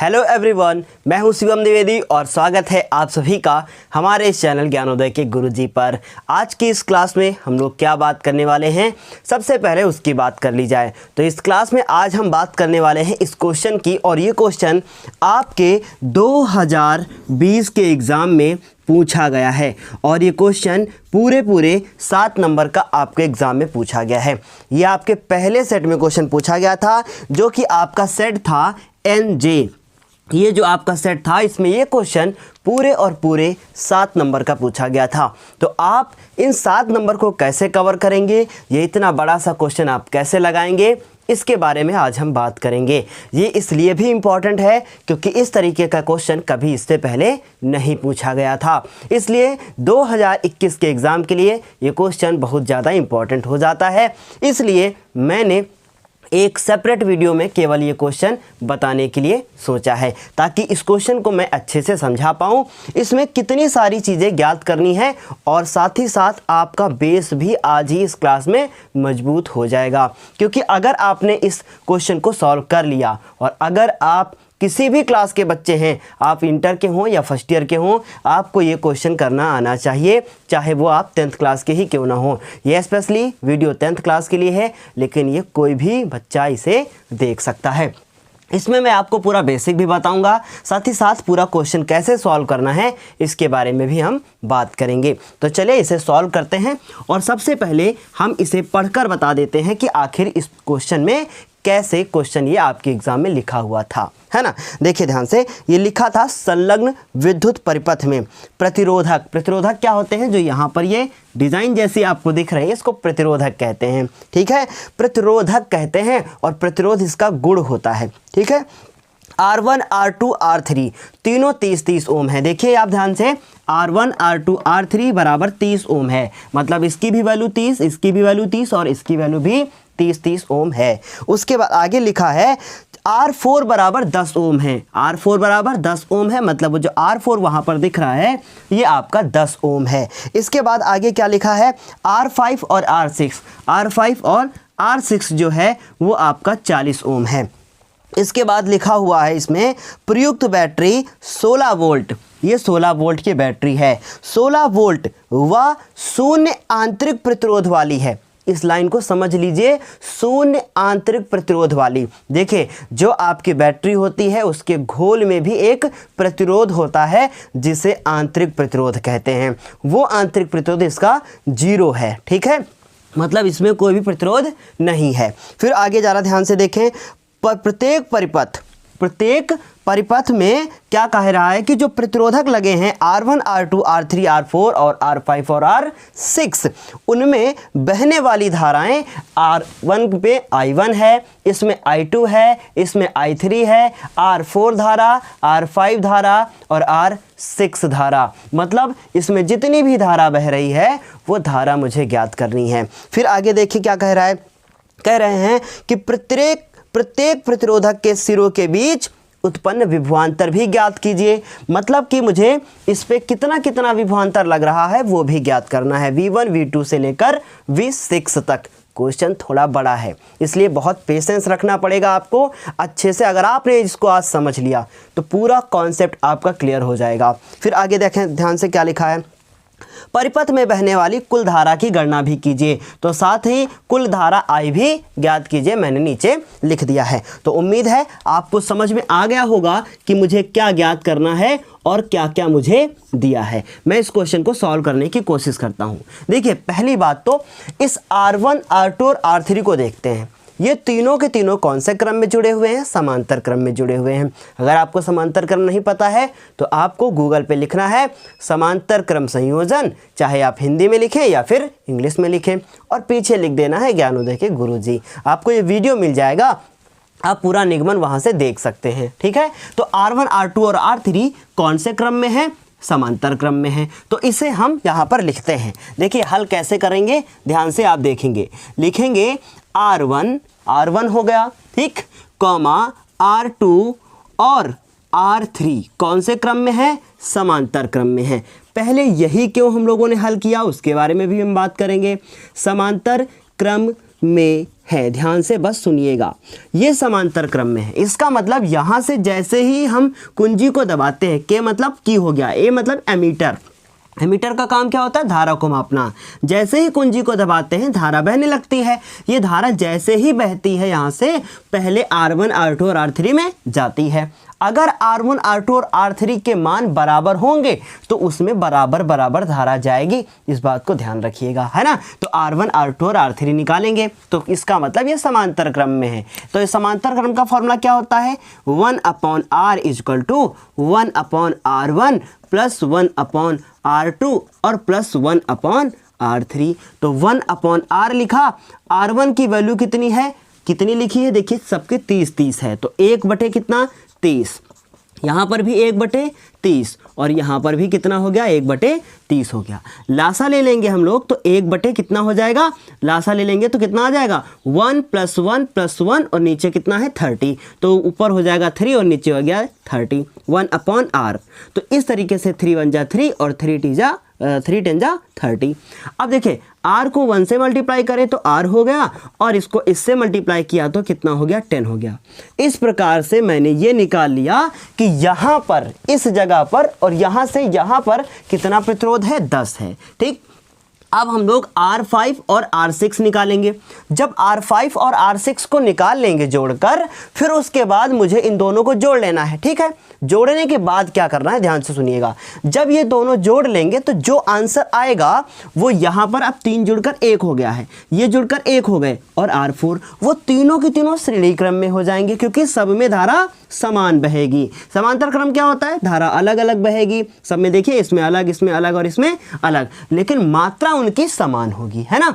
Hello everyone, मैं हूं शिवम द्विवेदी और स्वागत है आप सभी का हमारे इस चैनल ज्ञानोदय के गुरुजी पर। आज की इस क्लास में हम लोग क्या बात करने वाले हैं, सबसे पहले उसकी बात कर ली जाए तो इस क्लास में आज हम बात करने वाले हैं इस क्वेश्चन की। और ये क्वेश्चन आपके 2020 के एग्ज़ाम में पूछा गया है और ये क्वेश्चन पूरे 7 नंबर का आपके एग्ज़ाम में पूछा गया है। ये आपके पहले सेट में क्वेश्चन पूछा गया था जो कि आपका सेट था NJ। ये जो आपका सेट था इसमें ये क्वेश्चन पूरे 7 नंबर का पूछा गया था। तो आप इन 7 नंबर को कैसे कवर करेंगे, ये इतना बड़ा सा क्वेश्चन आप कैसे लगाएंगे, इसके बारे में आज हम बात करेंगे। ये इसलिए भी इम्पॉर्टेंट है क्योंकि इस तरीके का क्वेश्चन कभी इससे पहले नहीं पूछा गया था, इसलिए 2021 के एग्ज़ाम के लिए ये क्वेश्चन बहुत ज़्यादा इम्पॉर्टेंट हो जाता है। इसलिए मैंने एक सेपरेट वीडियो में केवल ये क्वेश्चन बताने के लिए सोचा है ताकि इस क्वेश्चन को मैं अच्छे से समझा पाऊँ। इसमें कितनी सारी चीज़ें ज्ञात करनी है और साथ ही साथ आपका बेस भी आज ही इस क्लास में मजबूत हो जाएगा। क्योंकि अगर आपने इस क्वेश्चन को सॉल्व कर लिया और अगर आप किसी भी क्लास के बच्चे हैं, आप इंटर के हों या फर्स्ट ईयर के हों, आपको ये क्वेश्चन करना आना चाहिए, चाहे वो आप 10th क्लास के ही क्यों ना हो। ये स्पेशली वीडियो 10th क्लास के लिए है, लेकिन ये कोई भी बच्चा इसे देख सकता है। इसमें मैं आपको पूरा बेसिक भी बताऊंगा, साथ ही साथ पूरा क्वेश्चन कैसे सॉल्व करना है इसके बारे में भी हम बात करेंगे। तो चलिए इसे सॉल्व करते हैं और सबसे पहले हम इसे पढ़कर बता देते हैं कि आखिर इस क्वेश्चन में कैसे क्वेश्चन ये आपके एग्जाम में लिखा हुआ था, है ना। देखिए ध्यान से, ये लिखा था संलग्न विद्युत परिपथ में प्रतिरोधक। प्रतिरोधक क्या होते हैं, जो यहाँ पर ये डिजाइन जैसी आपको दिख रहे हैं इसको प्रतिरोधक कहते हैं, ठीक है। प्रतिरोधक कहते हैं और प्रतिरोध इसका गुण होता है, ठीक है। R1 R2 R3 तीनों 30 ओम है। देखिए आप ध्यान से, R1 R2 R3 बराबर 30 ओम है, मतलब इसकी भी वैल्यू 30, इसकी भी वैल्यू 30 और इसकी वैल्यू भी 30 ओम है। उसके बाद आगे लिखा है R4 बराबर 10 ओम है। R4 बराबर 10 ओम है, मतलब जो R4 वहाँ पर दिख रहा है ये आपका 10 ओम है। इसके बाद आगे क्या लिखा है, R5 और R6, R5 और R6 जो है वो आपका 40 ओम है। इसके बाद लिखा हुआ है इसमें प्रयुक्त बैटरी 16 वोल्ट, ये 16 वोल्ट की बैटरी है, 16 वोल्ट व शून्य आंतरिक प्रतिरोध वाली है। इस लाइन को समझ लीजिए, शून्य आंतरिक प्रतिरोध वाली। देखिए जो आपकी बैटरी होती है उसके घोल में भी एक प्रतिरोध होता है जिसे आंतरिक प्रतिरोध कहते हैं। वो आंतरिक प्रतिरोध इसका 0 है, ठीक है, मतलब इसमें कोई भी प्रतिरोध नहीं है। फिर आगे जा रहा, ध्यान से देखें, प्रत्येक परिपथ में क्या कह रहा है कि जो प्रतिरोधक लगे हैं R1 R2 R3 R4 और R5 और R6, उनमें बहने वाली धाराएं R1 पे I1 है, इसमें I2 है, इसमें I3 है, R4 धारा, R5 धारा और R6 धारा, मतलब इसमें जितनी भी धारा बह रही है वो धारा मुझे ज्ञात करनी है। फिर आगे देखिए क्या कह रहा है, कह रहे हैं कि प्रत्येक प्रतिरोधक के सिरों के बीच उत्पन्न विभवांतर भी ज्ञात कीजिए, मतलब कि मुझे इस पे कितना विभवांतर लग रहा है वो भी ज्ञात करना है, V1 V2 से लेकर V6 तक। क्वेश्चन थोड़ा बड़ा है इसलिए बहुत पेशेंस रखना पड़ेगा आपको अच्छे से। अगर आपने इसको आज समझ लिया तो पूरा कॉन्सेप्ट आपका क्लियर हो जाएगा। फिर आगे देखें ध्यान से क्या लिखा है, परिपथ में बहने वाली कुल धारा की गणना भी कीजिए, तो साथ ही कुल धारा I भी ज्ञात कीजिए, मैंने नीचे लिख दिया है। तो उम्मीद है आपको समझ में आ गया होगा कि मुझे क्या ज्ञात करना है और क्या क्या मुझे दिया है। मैं इस क्वेश्चन को सॉल्व करने की कोशिश करता हूँ। देखिए पहली बात तो इस R1 R2 और R3 को देखते हैं, ये तीनों के तीनों कौन से क्रम में जुड़े हुए हैं, समांतर क्रम में जुड़े हुए हैं। अगर आपको समांतर क्रम नहीं पता है तो आपको गूगल पे लिखना है समांतर क्रम संयोजन, चाहे आप हिंदी में लिखें या फिर इंग्लिश में लिखें, और पीछे लिख देना है ज्ञानोदय के गुरुजी। आपको ये वीडियो मिल जाएगा, आप पूरा निगमन वहाँ से देख सकते हैं, ठीक है। तो R1 R2 और R3 कौन से क्रम में है, समांतर क्रम में है, तो इसे हम यहाँ पर लिखते हैं। देखिए हल कैसे करेंगे, ध्यान से आप देखेंगे, लिखेंगे R1 हो गया, ठीक, कॉमा R2 और R3 कौन से क्रम में है, समांतर क्रम में है। पहले यही क्यों हम लोगों ने हल किया उसके बारे में भी हम बात करेंगे। समांतर क्रम में है। ध्यान से बस सुनिएगा, ये समांतर क्रम में है। इसका मतलब यहाँ से जैसे ही हम कुंजी को दबाते हैं, के मतलब की हो गया, ए मतलब एमीटर। एमीटर का काम क्या होता है? धारा को मापना। जैसे ही कुंजी को दबाते हैं धारा बहने लगती है। ये धारा जैसे ही बहती है यहाँ से पहले R1 R2 और R3 में जाती है। अगर R1 R2 और R3 के मान बराबर होंगे तो उसमें बराबर बराबर धारा जाएगी। इस बात को ध्यान रखिएगा, है ना। तो R1 R2 और R3 निकालेंगे तो इसका मतलब ये समांतर क्रम में है। तो इस समांतर क्रम का फॉर्मूला क्या होता है? 1/r equal to 1/r1 plus 1/r2 और प्लस 1/r3। तो 1/r लिखा। R1 की वैल्यू कितनी है, कितनी लिखी है? देखिए सबके 30 है, तो 1/, कितना 30। यहाँ पर भी 1/30 और यहाँ पर भी कितना हो गया? 1/30 हो गया। लासा ले लेंगे हम लोग तो 1/ कितना हो जाएगा? लासा ले लेंगे तो कितना आ जाएगा? 1 + 1 + 1 और नीचे कितना है? 30। तो ऊपर हो जाएगा 3 और नीचे हो गया 30। 1/r। तो इस तरीके से 3 × 1 = 3 और 3 × 10 = 30। अब देखिए r को 1 से मल्टीप्लाई करें तो r हो गया और इसको इससे मल्टीप्लाई किया तो कितना हो गया? 10 हो गया। इस प्रकार से मैंने ये निकाल लिया कि यहाँ पर इस जगह पर और यहाँ से यहाँ पर कितना प्रतिरोध है? 10 है। ठीक, अब हम लोग R5 और R6 निकालेंगे। जब R5 और R6 को निकाल लेंगे जोड़कर, फिर उसके बाद मुझे इन दोनों को जोड़ लेना है। ठीक है, जोड़ने के बाद क्या करना है? ध्यान से सुनिएगा। जब ये दोनों जोड़ लेंगे तो जो आंसर आएगा वो यहाँ पर अब 3 जुड़कर 1 हो गया है, ये जुड़कर 1 हो गए और R4 वो तीनों की तीनों श्रेणी क्रम में हो जाएंगे क्योंकि सब में धारा समान बहेगी। समांतर क्रम क्या होता है? धारा अलग अलग बहेगी। सब में देखिए इसमें अलग और इसमें अलग, लेकिन मात्रा उनकी समान होगी, है ना।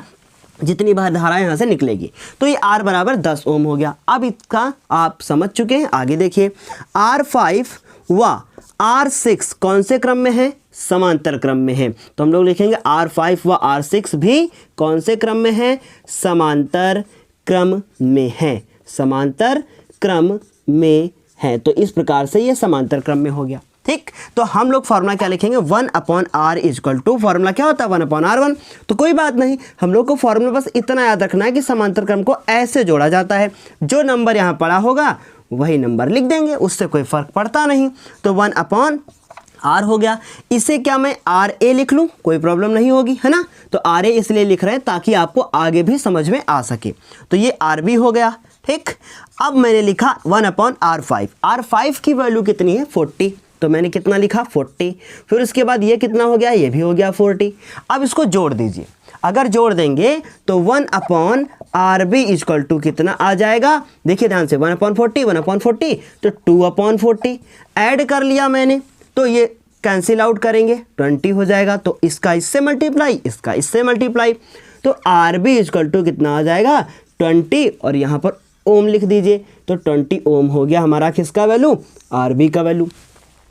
जितनी बार धारा यहाँ से निकलेगी। तो ये R बराबर 10 ओम हो गया। अब इसका आप समझ चुके हैं, आगे देखिए R5 व R6 कौन से क्रम में है? समांतर क्रम में है। तो हम लोग लिखेंगे R5 व R6 भी कौन से क्रम में है? समांतर क्रम में है। समांतर क्रम में है। तो इस प्रकार से ये समांतर क्रम में हो गया। ठीक, तो हम लोग फॉर्मूला क्या लिखेंगे? 1/r इक्वल टू, फॉर्मूला क्या होता है? 1/r1। तो कोई बात नहीं, हम लोग को फॉर्मूला बस इतना याद रखना है कि समांतर क्रम को ऐसे जोड़ा जाता है। जो नंबर यहाँ पड़ा होगा वही नंबर लिख देंगे, उससे कोई फर्क पड़ता नहीं। तो 1/r हो गया। इसे क्या मैं RA लिख लूँ? कोई प्रॉब्लम नहीं होगी, है ना। तो RA इसलिए लिख रहे हैं ताकि आपको आगे भी समझ में आ सके। तो ये RB हो गया। ठीक, अब मैंने लिखा 1/r5। R5 की वैल्यू कितनी है? 40। तो मैंने कितना लिखा? 40। फिर उसके बाद ये कितना हो गया? ये भी हो गया 40। अब इसको जोड़ दीजिए। अगर जोड़ देंगे तो 1/RB इक्वल टू कितना आ जाएगा? देखिए ध्यान से, 1/40 1/40 तो 2/40। ऐड कर लिया मैंने तो ये कैंसिल आउट करेंगे, 20 हो जाएगा। तो इसका इससे मल्टीप्लाई, इसका इससे मल्टीप्लाई, तो RB इक्वल टू कितना आ जाएगा? 20 और यहाँ पर ओम लिख दीजिए। तो 20 ओम हो गया हमारा किसका वैल्यू? RB का वैल्यू।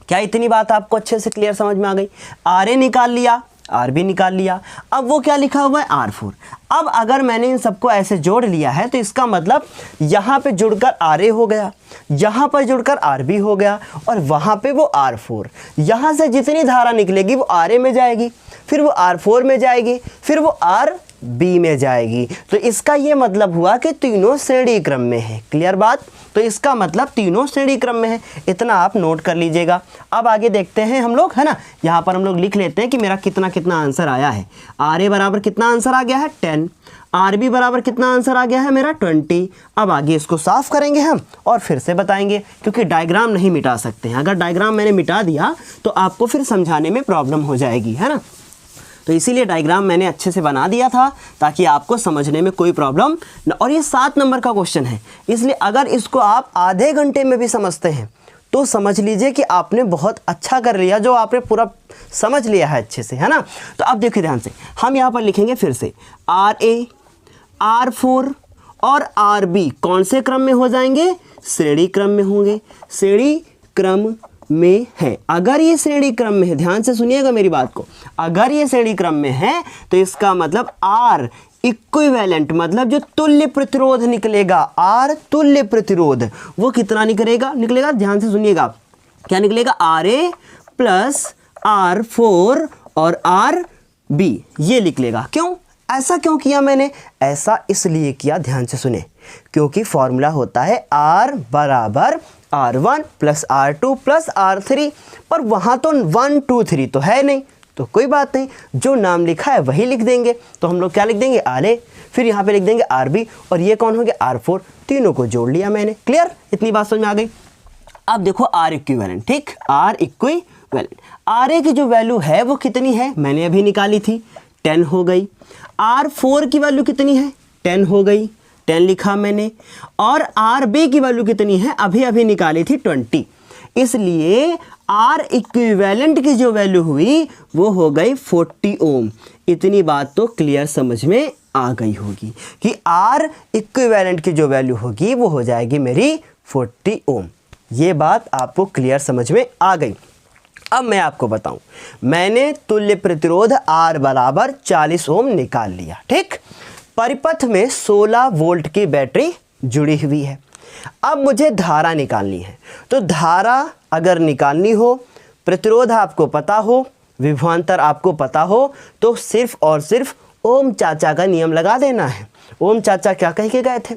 क्या इतनी बात आपको अच्छे से क्लियर समझ में आ गई? RA निकाल लिया, RB निकाल लिया। अब वो क्या लिखा हुआ है? R4। अब अगर मैंने इन सबको ऐसे जोड़ लिया है तो इसका मतलब यहाँ पे जुड़कर RA हो गया, यहाँ पर जुड़कर RB हो गया और वहाँ पे वो R4। यहाँ से जितनी धारा निकलेगी वो RA में जाएगी, फिर वो R4 में जाएगी, फिर वो RB में जाएगी। तो इसका ये मतलब हुआ कि तीनों श्रेणी क्रम में है। क्लियर बात? तो इसका मतलब तीनों श्रेणी क्रम में है। इतना आप नोट कर लीजिएगा। अब आगे देखते हैं हम लोग, है ना। यहाँ पर हम लोग लिख लेते हैं कि मेरा कितना कितना आंसर आया है। RA बराबर कितना आंसर आ गया है? 10। RB बराबर कितना आंसर आ गया है मेरा? 20। अब आगे इसको साफ करेंगे हम और फिर से बताएंगे, क्योंकि डायग्राम नहीं मिटा सकते हैं। अगर डायग्राम मैंने मिटा दिया तो आपको फिर समझाने में प्रॉब्लम हो जाएगी, है ना। तो इसीलिए डायग्राम मैंने अच्छे से बना दिया था ताकि आपको समझने में कोई प्रॉब्लम न। और ये 7 नंबर का क्वेश्चन है, इसलिए अगर इसको आप आधे घंटे में भी समझते हैं तो समझ लीजिए कि आपने बहुत अच्छा कर लिया, जो आपने पूरा समझ लिया है अच्छे से, है ना। तो अब देखिए ध्यान से, हम यहाँ पर लिखेंगे फिर से RA, R4 और RB कौन से क्रम में हो जाएंगे? श्रेणी क्रम में होंगे। श्रेणी क्रम में है। अगर ये श्रेणी क्रम में है, ध्यान से सुनिएगा मेरी बात को, अगर ये श्रेणी क्रम में है तो इसका मतलब R इक्विवेलेंट, मतलब जो तुल्य प्रतिरोध निकलेगा, R तुल्य प्रतिरोध, वो कितना निकलेगा? ध्यान से सुनिएगा, क्या निकलेगा? RA प्लस R4 और RB ये निकलेगा। क्यों? ऐसा क्यों किया मैंने? ऐसा इसलिए किया, ध्यान से सुने, क्योंकि फॉर्मूला होता है R बराबर R1 plus R2 plus R3, पर वहाँ तो 1 2 3 तो है नहीं, तो कोई बात नहीं, जो नाम लिखा है वही लिख देंगे। तो हम लोग क्या लिख देंगे? RA, फिर यहाँ पे लिख देंगे RB, और ये कौन हो गया? R4। तीनों को जोड़ लिया मैंने। क्लियर? इतनी बात समझ में आ गई। अब देखो R इक्विवेलेंट, ठीक, R इक्विवेलेंट, RA की जो वैल्यू है वो कितनी है? मैंने अभी निकाली थी, 10 हो गई। R4 की वैल्यू कितनी है? 10 हो गई, 10 लिखा मैंने। और RB की वैल्यू कितनी है? अभी अभी निकाली थी, 20। इसलिए R इक्विवेलेंट की जो वैल्यू हुई वो हो गई 40 ओम। इतनी बात तो क्लियर समझ में आ गई होगी कि R इक्विवेलेंट की जो वैल्यू होगी वो हो जाएगी मेरी 40 ओम। ये बात आपको क्लियर समझ में आ गई। अब मैं आपको बताऊं, मैंने तुल्य प्रतिरोध R बराबर 40 ओम निकाल लिया, ठीक। परिपथ में 16 वोल्ट की बैटरी जुड़ी हुई है। अब मुझे धारा निकालनी है। तो धारा अगर निकालनी हो, प्रतिरोध आपको पता हो, विभवांतर आपको पता हो, तो सिर्फ और सिर्फ ओम चाचा का नियम लगा देना है। ओम चाचा क्या कह के गए थे?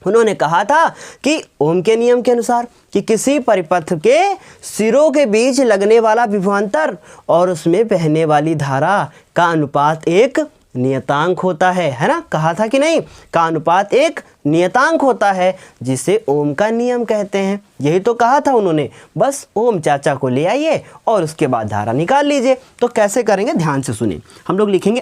उन्होंने कहा था कि ओम के नियम के अनुसार कि किसी परिपथ के सिरों के बीच लगने वाला विभवांतर और उसमें बहने वाली धारा का अनुपात एक नियतांक होता है ना? कहा था कि नहीं? का अनुपात एक नियतांक होता है, जिसे ओम का नियम कहते हैं। यही तो कहा था उन्होंने। बस ओम चाचा को ले आइए और उसके बाद धारा निकाल लीजिए। तो कैसे करेंगे? ध्यान से सुनिए। हम लोग लिखेंगे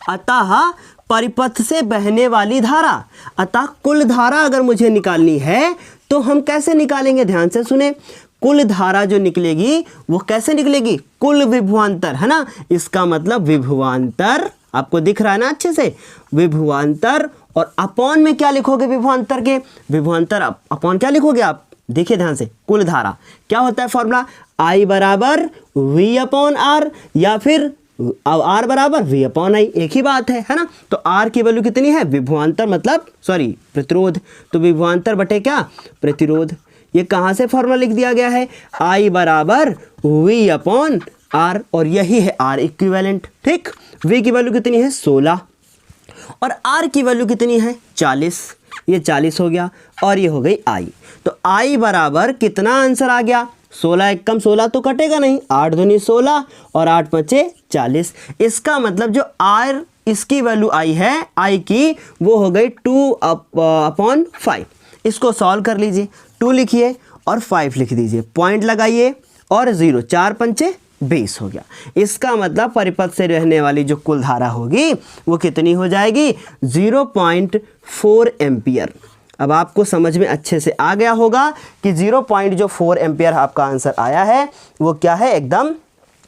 अतः परिपथ से बहने वाली धारा। अतः कुल धारा अगर मुझे निकालनी है तो हम कैसे निकालेंगे? ध्यान से सुने। कुल धारा जो निकलेगी वो कैसे निकलेगी? कुल विभवांतर, है ना? इसका मतलब विभवांतर आपको दिख रहा है ना अच्छे से? विभवांतर, और अपॉन में क्या लिखोगे? विभवांतर के विभवांतर अपॉन क्या लिखोगे आप? देखिए ध्यान से, कुल धारा क्या होता है फॉर्मूला? I बराबर V अपॉन R, या फिर R बराबर V अपॉन I, एक ही बात है ना? तो R की वैल्यू कितनी है? विभवांतर मतलब प्रतिरोध, तो विभवांतर बटे क्या? प्रतिरोध। ये कहाँ से फॉर्मूला लिख दिया गया है? I बराबर V अपॉन R, और यही है R इक्विवेलेंट, ठीक। V की वैल्यू कितनी है? 16, और R की वैल्यू कितनी है? 40। ये 40 हो गया, और ये हो गई I। तो I बराबर कितना आंसर आ गया? 16 एकम 16 तो कटेगा नहीं, 8 दूनी 16 और 8 पचे 40। इसका मतलब जो R इसकी वैल्यू I है, I की, वो हो गई 2 अपॉन 5। इसको सॉल्व कर लीजिए, 2 लिखिए और 5 लिख दीजिए, पॉइंट लगाइए और 0, 4 पंचे 20 हो गया। इसका मतलब परिपथ से रहने वाली जो कुल धारा होगी वो कितनी हो जाएगी? 0.4 एम्पियर। अब आपको समझ में अच्छे से आ गया होगा कि 0.4 एम्पियर आपका आंसर आया है वो क्या है? एकदम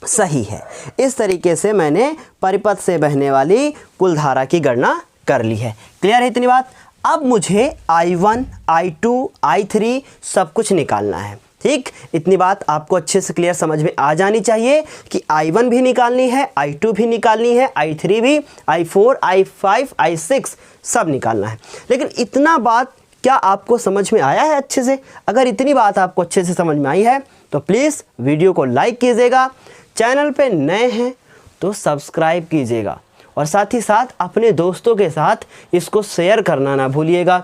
सही है। इस तरीके से मैंने परिपथ से बहने वाली कुल धारा की गणना कर ली है। क्लियर है इतनी बात? अब मुझे I1, I2, I3 सब कुछ निकालना है, ठीक। इतनी बात आपको अच्छे से क्लियर समझ में आ जानी चाहिए कि I1 भी निकालनी है, I2 भी निकालनी है, I3 भी, I4, I5, I6 सब निकालना है। लेकिन इतना बात क्या आपको समझ में आया है अच्छे से? अगर इतनी बात आपको अच्छे से समझ में आई है तो प्लीज़ वीडियो को लाइक कीजिएगा, चैनल पे नए हैं तो सब्सक्राइब कीजिएगा, और साथ ही साथ अपने दोस्तों के साथ इसको शेयर करना ना भूलिएगा,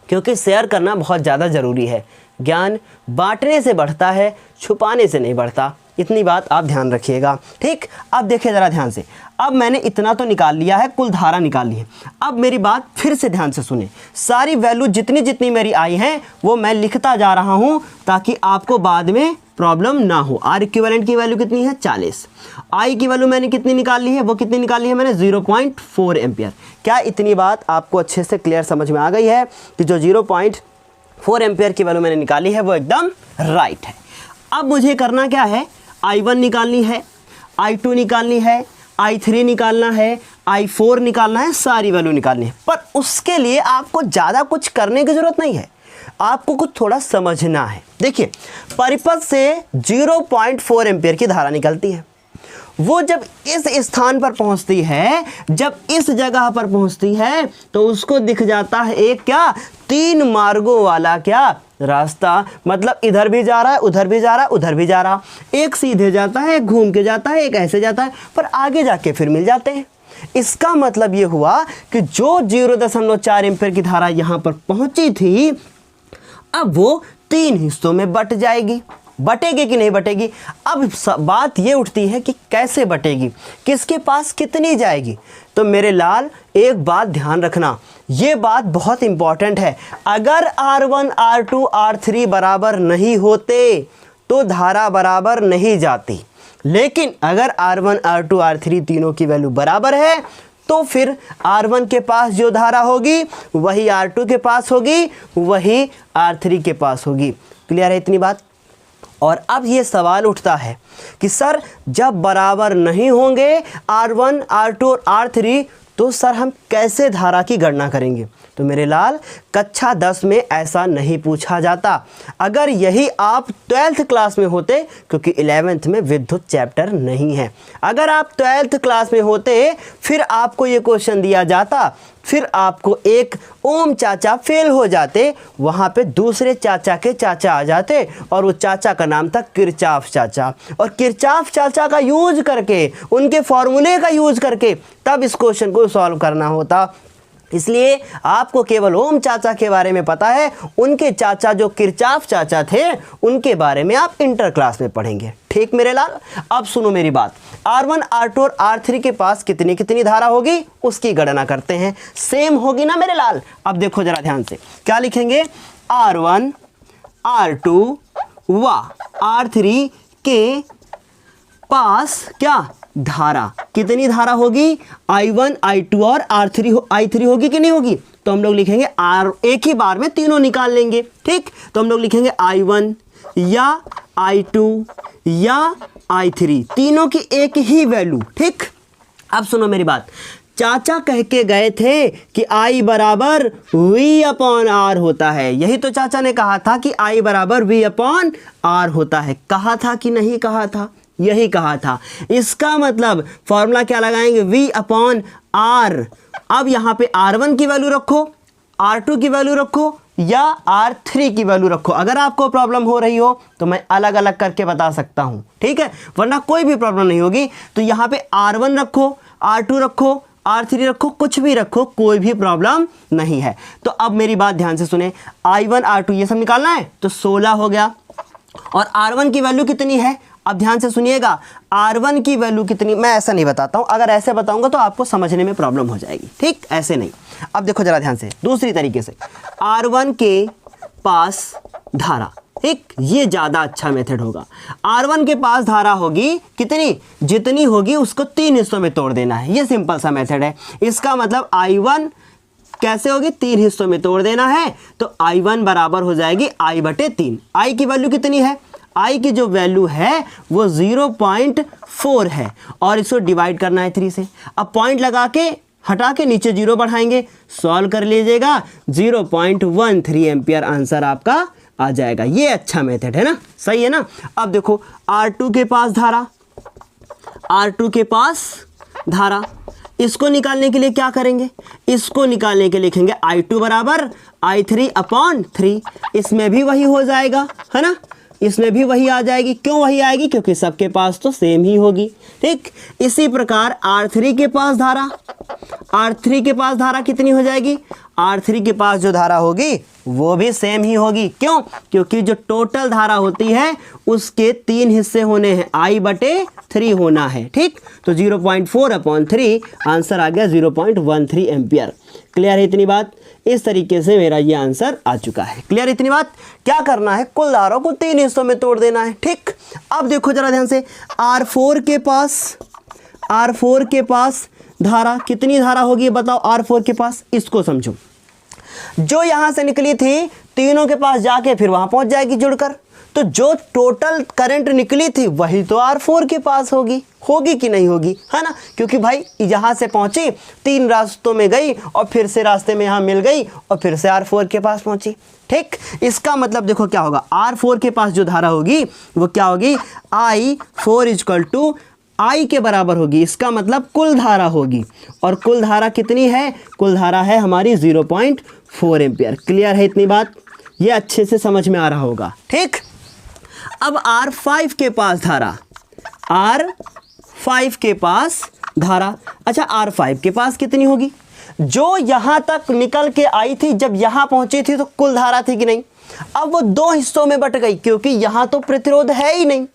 क्योंकि शेयर करना बहुत ज़्यादा ज़रूरी है। ज्ञान बांटने से बढ़ता है, छुपाने से नहीं बढ़ता। इतनी बात आप ध्यान रखिएगा, ठीक। अब देखिए ज़रा ध्यान से, अब मैंने इतना तो निकाल लिया है, कुल धारा निकाल ली है। अब मेरी बात फिर से ध्यान से सुने। सारी वैल्यू जितनी जितनी मेरी आई हैं वो मैं लिखता जा रहा हूँ ताकि आपको बाद में प्रॉब्लम ना हो। R इक्विवेलेंट की वैल्यू कितनी है? 40। I की वैल्यू मैंने कितनी निकाल ली है? वो कितनी निकाल ली है मैंने? 0.4 एम्पियर। क्या इतनी बात आपको अच्छे से क्लियर समझ में आ गई है कि जो 0.4 एम्पियर की वैल्यू मैंने निकाली है वो एकदम राइट है। अब मुझे करना क्या है? I1 निकालनी है, I2 निकालनी है, I3 निकालना है, I4 निकालना है, सारी वैल्यू निकालनी है। पर उसके लिए आपको ज़्यादा कुछ करने की ज़रूरत नहीं है, आपको कुछ थोड़ा समझना है। देखिए, परिपथ से 0.4 एम्पियर की धारा निकलती है। वो जब इस स्थान पर पहुंचती है, जब इस जगह पर पहुंचती है, तो उसको दिख जाता है एक क्या? 3 मार्गों वाला क्या रास्ता। मतलब इधर भी जा रहा है, उधर भी जा रहा है, उधर भी जा रहा। एक सीधे जाता है, एक घूम के जाता है, एक ऐसे जाता है, पर आगे जाके फिर मिल जाते हैं। इसका मतलब ये हुआ कि जो 0.4 एम्पीयर की धारा यहाँ पर पहुंची थी, अब वो 3 हिस्सों में बट जाएगी। बटेगी कि नहीं बटेगी? अब बात ये उठती है कि कैसे बटेगी, किसके पास कितनी जाएगी। तो मेरे लाल एक बात ध्यान रखना, ये बात बहुत इंपॉर्टेंट है। अगर R1 R2 R3 बराबर नहीं होते तो धारा बराबर नहीं जाती, लेकिन अगर R1 R2 R3 तीनों की वैल्यू बराबर है तो फिर R1 के पास जो धारा होगी वही R2 के पास होगी, वही R3 के पास होगी। क्लियर है इतनी बात? और अब ये सवाल उठता है कि सर जब बराबर नहीं होंगे R1 R2 और R3 तो सर हम कैसे धारा की गणना करेंगे? तो मेरे लाल कक्षा 10 में ऐसा नहीं पूछा जाता। अगर यही आप 12th क्लास में होते, क्योंकि 11th में विद्युत चैप्टर नहीं है, अगर आप 12th क्लास में होते फिर आपको ये क्वेश्चन दिया जाता, फिर आपको एक ओम चाचा फेल हो जाते, वहाँ पे दूसरे चाचा के चाचा आ जाते और वो चाचा का नाम था किरचाफ चाचा, और किरचाफ चाचा का यूज करके, उनके फॉर्मूले का यूज करके तब इस क्वेश्चन को सॉल्व करना होता। इसलिए आपको केवल ओम चाचा के बारे में पता है, उनके चाचा जो किरचाफ चाचा थे उनके बारे में आप इंटर क्लास में पढ़ेंगे। ठीक मेरे लाल? अब सुनो मेरी बात, R1 R2 और R3 के पास कितनी कितनी धारा होगी उसकी गणना करते हैं। सेम होगी ना मेरे लाल? अब देखो जरा ध्यान से, क्या लिखेंगे? R1 R2 व R3 के पास क्या धारा, कितनी धारा होगी? I1 I2 और I3 होगी कि नहीं होगी? तो हम लोग लिखेंगे एक ही बार में तीनों निकाल लेंगे। ठीक, तो हम लोग लिखेंगे I1 या I2 या I3, तीनों की एक ही वैल्यू। ठीक, अब सुनो मेरी बात, चाचा कह के गए थे कि I बराबर V/R होता है। यही तो चाचा ने कहा था कि I बराबर V/R होता है। कहा था कि नहीं कहा था? यही कहा था। इसका मतलब फॉर्मूला क्या लगाएंगे? V/R। अब यहाँ पे R1 की वैल्यू रखो, R2 की वैल्यू रखो या R3 की वैल्यू रखो। अगर आपको प्रॉब्लम हो रही हो तो मैं अलग अलग करके बता सकता हूँ, ठीक है, वरना कोई भी प्रॉब्लम नहीं होगी। तो यहाँ पे R1 रखो, R2 रखो, R3 रखो, कुछ भी रखो, कोई भी प्रॉब्लम नहीं है। तो अब मेरी बात ध्यान से सुने, I1 R2 ये सब निकालना है तो 16 हो गया, और R1 की वैल्यू कितनी है? अब ध्यान से सुनिएगा, R1 की वैल्यू कितनी, मैं ऐसा नहीं बताता हूं, अगर ऐसे बताऊंगा तो आपको समझने में प्रॉब्लम हो जाएगी। ठीक, ऐसे नहीं। अब देखो जरा ध्यान से, दूसरी तरीके से, R1 के पास धारा, ठीक, ये ज़्यादा अच्छा मेथड होगा। R1 के पास धारा होगी कितनी? जितनी होगी उसको 3 हिस्सों में तोड़ देना है। ये सिंपल सा मेथड है। इसका मतलब I1 कैसे होगी? 3 हिस्सों में तोड़ देना है, तो I1 बराबर हो जाएगी I/3। I की वैल्यू कितनी है? I की जो वैल्यू है वो 0.4 है, और इसको डिवाइड करना है 3 से। अब पॉइंट लगा के हटा के नीचे 0 बढ़ाएंगे, सॉल्व कर लीजिएगा, 0.13 एम्पियर आंसर आपका आ जाएगा। ये अच्छा मेथड है ना, सही है ना। अब देखो R2 के पास धारा, R2 के पास धारा, इसको निकालने के लिए क्या करेंगे? इसको निकालने के लिए लिखेंगे I2 बराबर I3/3। इसमें भी वही हो जाएगा, है ना, इसमें भी वही आ जाएगी। क्यों वही आएगी? क्योंकि सबके पास तो सेम ही होगी। ठीक, इसी प्रकार R3 के पास धारा, R3 के पास धारा कितनी हो जाएगी? R3 के पास जो धारा होगी वो भी सेम ही होगी। क्यों? क्योंकि जो टोटल धारा होती है उसके 3 हिस्से होने हैं, I/3 होना है। ठीक, तो 0.4/3 आंसर आ गया 0.13 एम्पियर। क्लियर है इतनी बात? इस तरीके से मेरा ये आंसर आ चुका है। क्लियर इतनी बात? क्या करना है? कुल धाराओं को 3 हिस्सों में तोड़ देना है। ठीक, अब देखो जरा ध्यान से, R4 के पास धारा, कितनी धारा होगी बताओ R4 के पास? इसको समझो, जो यहां से निकली थी तीनों के पास जाके फिर वहां पहुंच जाएगी जुड़कर, तो जो टोटल करंट निकली थी वही तो R4 के पास होगी। होगी कि नहीं होगी? है ना, क्योंकि भाई यहाँ से पहुंची, 3 रास्तों में गई और फिर से रास्ते में यहाँ मिल गई और फिर से R4 के पास पहुंची। ठीक, इसका मतलब देखो क्या होगा, R4 के पास जो धारा होगी वो क्या होगी? I4 = I के बराबर होगी। इसका मतलब कुल धारा होगी, और कुल धारा कितनी है? कुल धारा है हमारी 0.4 एम्पियर। क्लियर है इतनी बात? ये अच्छे से समझ में आ रहा होगा। ठीक, अब R5 के पास धारा, R5 के पास धारा। अच्छा R5 के पास कितनी होगी? जो यहाँ तक निकल के आई थी, जब यहाँ पहुंची थी तो कुल धारा थी कि नहीं? अब वो दो हिस्सों में बट गई, क्योंकि यहाँ तो प्रतिरोध है ही नहीं,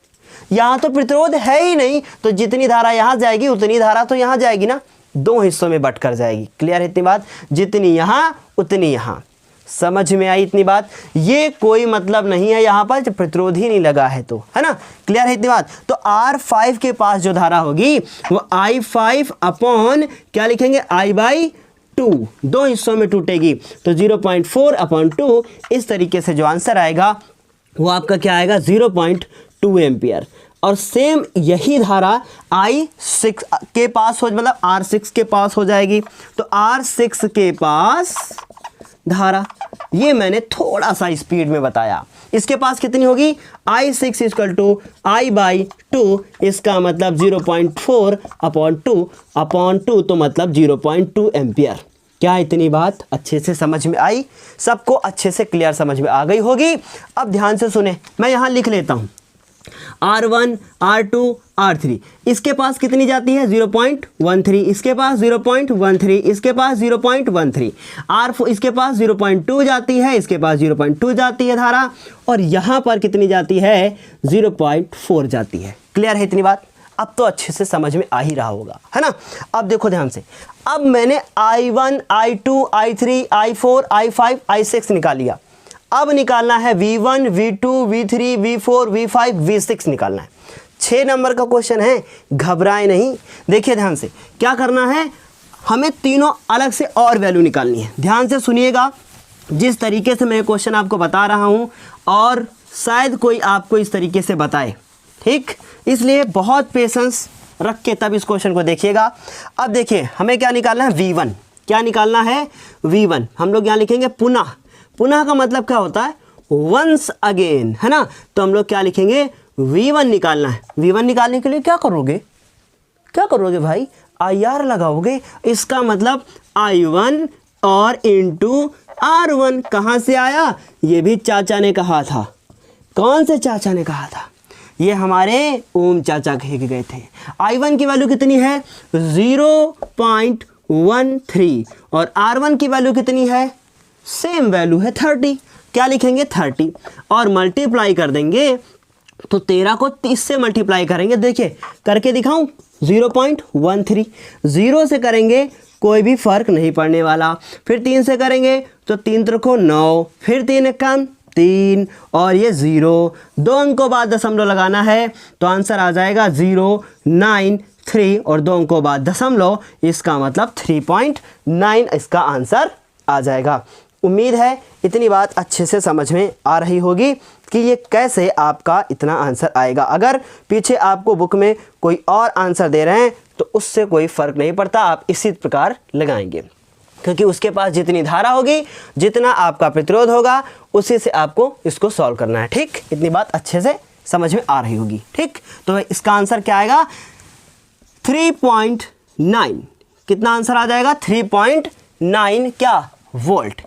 यहाँ तो प्रतिरोध है ही नहीं, तो जितनी धारा यहाँ जाएगी उतनी धारा तो यहाँ जाएगी ना, दो हिस्सों में बट कर जाएगी। क्लियर है इतनी बात? जितनी यहाँ उतनी यहाँ। समझ में आई इतनी बात? ये कोई मतलब नहीं है यहाँ पर जब प्रतिरोध ही नहीं लगा है तो, है ना? क्लियर है इतनी बात? तो R5 के पास जो धारा होगी वो I5 अपॉन क्या लिखेंगे? I/2, दो हिस्सों में टूटेगी, तो 0.4/2। इस तरीके से जो आंसर आएगा वो आपका क्या आएगा? 0.2 एम्पियर। और सेम यही धारा I6 के पास हो, मतलब R6 के पास हो जाएगी। तो R6 के पास धारा, ये मैंने थोड़ा सा स्पीड में बताया। इसके पास कितनी होगी? I6 = I/2, इसका मतलब 0.4/2 तो मतलब 0.2 एम्पियर। क्या इतनी बात अच्छे से समझ में आई? सबको अच्छे से क्लियर समझ में आ गई होगी। अब ध्यान से सुने, मैं यहाँ लिख लेता हूँ R1, R2, R3। इसके पास कितनी जाती है? 0.13, इसके पास 0.13, इसके पास 0.13, R4 इसके पास 0.2 जाती है, इसके पास 0.2 जाती है धारा, और यहाँ पर कितनी जाती है? 0.4 जाती है। क्लियर है इतनी बात? अब तो अच्छे से समझ में आ ही रहा होगा, है ना? अब देखो ध्यान से, अब मैंने I1, I2, I3, I4, I5, I6 निकाल लिया। अब निकालना है V1, V2, V3, V4, V5, V6 निकालना है। 6 नंबर का क्वेश्चन है, घबराए नहीं। देखिए ध्यान से, क्या करना है, हमें तीनों अलग से और वैल्यू निकालनी है। ध्यान से सुनिएगा, जिस तरीके से मैं क्वेश्चन आपको बता रहा हूँ और शायद कोई आपको इस तरीके से बताए, ठीक? इसलिए बहुत पेशेंस रख के तब इस क्वेश्चन को देखिएगा। अब देखिए, हमें क्या निकालना है? V1। क्या निकालना है? V1। हम लोग यहाँ लिखेंगे पुनः। पुनः का मतलब क्या होता है? वंस अगेन, है ना? तो हम लोग क्या लिखेंगे? V1 निकालना है। V1 निकालने के लिए क्या करोगे? क्या करोगे भाई? IR लगाओगे। इसका मतलब I1 और इंटू R1। कहाँ से आया? ये भी चाचा ने कहा था। कौन से चाचा ने कहा था? ये हमारे ओम चाचा कह के गए थे। I1 की वैल्यू कितनी है? 0.13, और R1 की वैल्यू कितनी है? सेम वैल्यू है 30। क्या लिखेंगे? 30, और मल्टीप्लाई कर देंगे तो 13 को 30 से मल्टीप्लाई करेंगे। देखिए करके दिखाऊं? 0.13, 0 से करेंगे कोई भी फर्क नहीं पड़ने वाला, फिर 3 से करेंगे तो 3 त्रिको 9, फिर 3 एकम 3, और ये 0, 2 अंकों बाद दशमलव लगाना है तो आंसर आ जाएगा 0.93, और 2 अंकों बाद दशमलव, इसका मतलब 3.9 इसका आंसर आ जाएगा। उम्मीद है इतनी बात अच्छे से समझ में आ रही होगी कि ये कैसे आपका इतना आंसर आएगा। अगर पीछे आपको बुक में कोई और आंसर दे रहे हैं तो उससे कोई फ़र्क नहीं पड़ता, आप इसी प्रकार लगाएंगे, क्योंकि उसके पास जितनी धारा होगी, जितना आपका प्रतिरोध होगा, उसी से आपको इसको सॉल्व करना है। ठीक, इतनी बात अच्छे से समझ में आ रही होगी। ठीक, तो इसका आंसर क्या आएगा? 3.9। कितना आंसर आ जाएगा? 3.9 क्या? वोल्ट।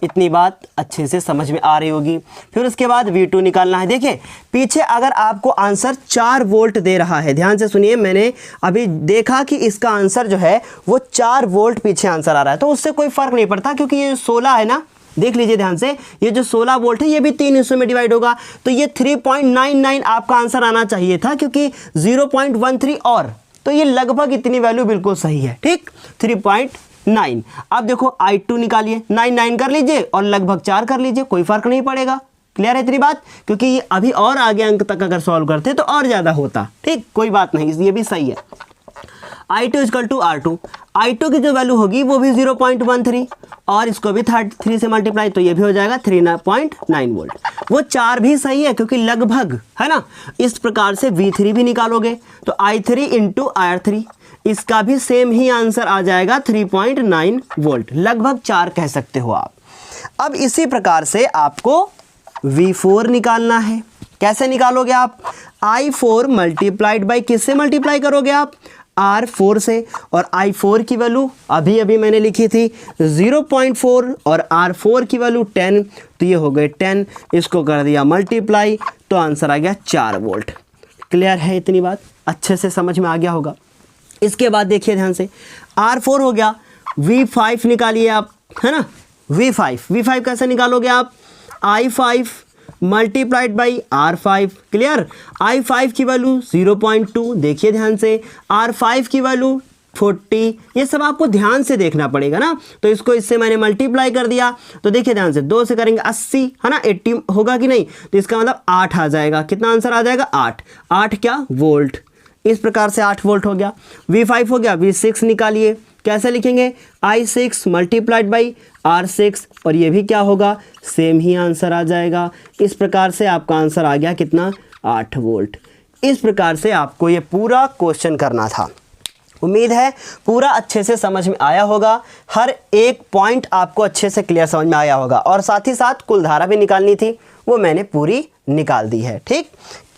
इतनी बात अच्छे से समझ में आ रही होगी। फिर उसके बाद V2 निकालना है। देखिए पीछे अगर आपको आंसर 4 वोल्ट दे रहा है, ध्यान से सुनिए, मैंने अभी देखा कि इसका आंसर जो है वो 4 वोल्ट पीछे आंसर आ रहा है, तो उससे कोई फ़र्क नहीं पड़ता, क्योंकि ये 16 है ना, देख लीजिए ध्यान से, ये जो 16 वोल्ट है ये भी 3 हिस्सों में डिवाइड होगा, तो ये 3.99 आपका आंसर आना चाहिए था, क्योंकि 0.13 और, तो ये लगभग इतनी वैल्यू बिल्कुल सही है। ठीक, 3.9। अब देखो I2 निकालिए, 9 कर लीजिए और लगभग 4 कर लीजिए, कोई फर्क नहीं पड़ेगा। क्लियर है इतनी बात? क्योंकि ये अभी और आगे अंक तक अगर सॉल्व करते तो और ज़्यादा होता। ठीक, कोई बात नहीं, ये भी सही है। I2 = R2, I2 की जो वैल्यू होगी वो भी 0.13 और इसको भी 3 से मल्टीप्लाई, तो ये भी हो जाएगा 3.9 वोल्ट। वो 4 भी सही है क्योंकि लगभग, है ना। इस प्रकार से V3 भी निकालोगे तो I3 × R3, इसका भी सेम ही आंसर आ जाएगा 3.9 वोल्ट, लगभग 4 कह सकते हो आप। अब इसी प्रकार से आपको V4 निकालना है। कैसे निकालोगे आप? I4 मल्टीप्लाइड बाई किससे मल्टीप्लाई करोगे आप? R4 से, और I4 की वैल्यू अभी अभी मैंने लिखी थी 0.4 और R4 की वैल्यू 10, तो ये हो गए 10, इसको कर दिया मल्टीप्लाई तो आंसर आ गया 4 वोल्ट। क्लियर है इतनी बात? अच्छे से समझ में आ गया होगा। इसके बाद देखिए ध्यान से, R4 हो गया, V5 निकालिए आप, है ना, V5 कैसे निकालोगे आप, I5 multiplied by R5, clear. I5 की वैल्यू 0.2, देखिए ध्यान से, R5 की वैल्यू 40, ये सब आपको ध्यान से देखना पड़ेगा ना। तो इसको इससे मैंने मल्टीप्लाई कर दिया, तो देखिए ध्यान से, 2 से करेंगे 80, है ना, 80 होगा कि नहीं, तो इसका मतलब 8 आ जाएगा। कितना आंसर आ जाएगा, 8 क्या, वोल्ट। इस प्रकार से 8 वोल्ट हो गया। V5 हो गया, V6 निकालिए, कैसे लिखेंगे, I6 मल्टीप्लाइड बाई R6, और ये भी क्या होगा, सेम ही आंसर आ जाएगा। इस प्रकार से आपका आंसर आ गया कितना, 8 वोल्ट। इस प्रकार से आपको ये पूरा क्वेश्चन करना था। उम्मीद है पूरा अच्छे से समझ में आया होगा, हर एक पॉइंट आपको अच्छे से क्लियर समझ में आया होगा, और साथ ही साथ कुल धारा भी निकालनी थी, वो मैंने पूरी निकाल दी है। ठीक,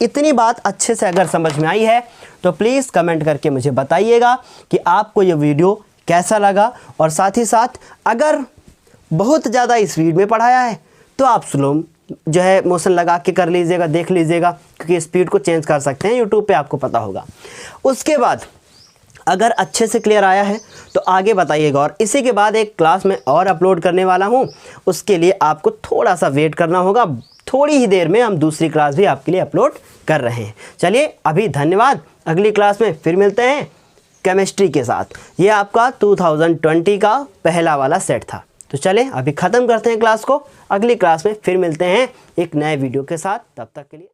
इतनी बात अच्छे से अगर समझ में आई है तो प्लीज़ कमेंट करके मुझे बताइएगा कि आपको ये वीडियो कैसा लगा, और साथ ही साथ अगर बहुत ज़्यादा स्पीड में पढ़ाया है तो आप स्लो जो है मोशन लगा के कर लीजिएगा, देख लीजिएगा, क्योंकि स्पीड को चेंज कर सकते हैं, यूट्यूब पे आपको पता होगा। उसके बाद अगर अच्छे से क्लियर आया है तो आगे बताइएगा, और इसी के बाद एक क्लास में और अपलोड करने वाला हूँ, उसके लिए आपको थोड़ा सा वेट करना होगा, थोड़ी ही देर में हम दूसरी क्लास भी आपके लिए अपलोड कर रहे हैं। चलिए अभी धन्यवाद, अगली क्लास में फिर मिलते हैं केमिस्ट्री के साथ। ये आपका 2020 का पहला वाला सेट था। तो चले अभी ख़त्म करते हैं क्लास को, अगली क्लास में फिर मिलते हैं एक नए वीडियो के साथ, तब तक के लिए।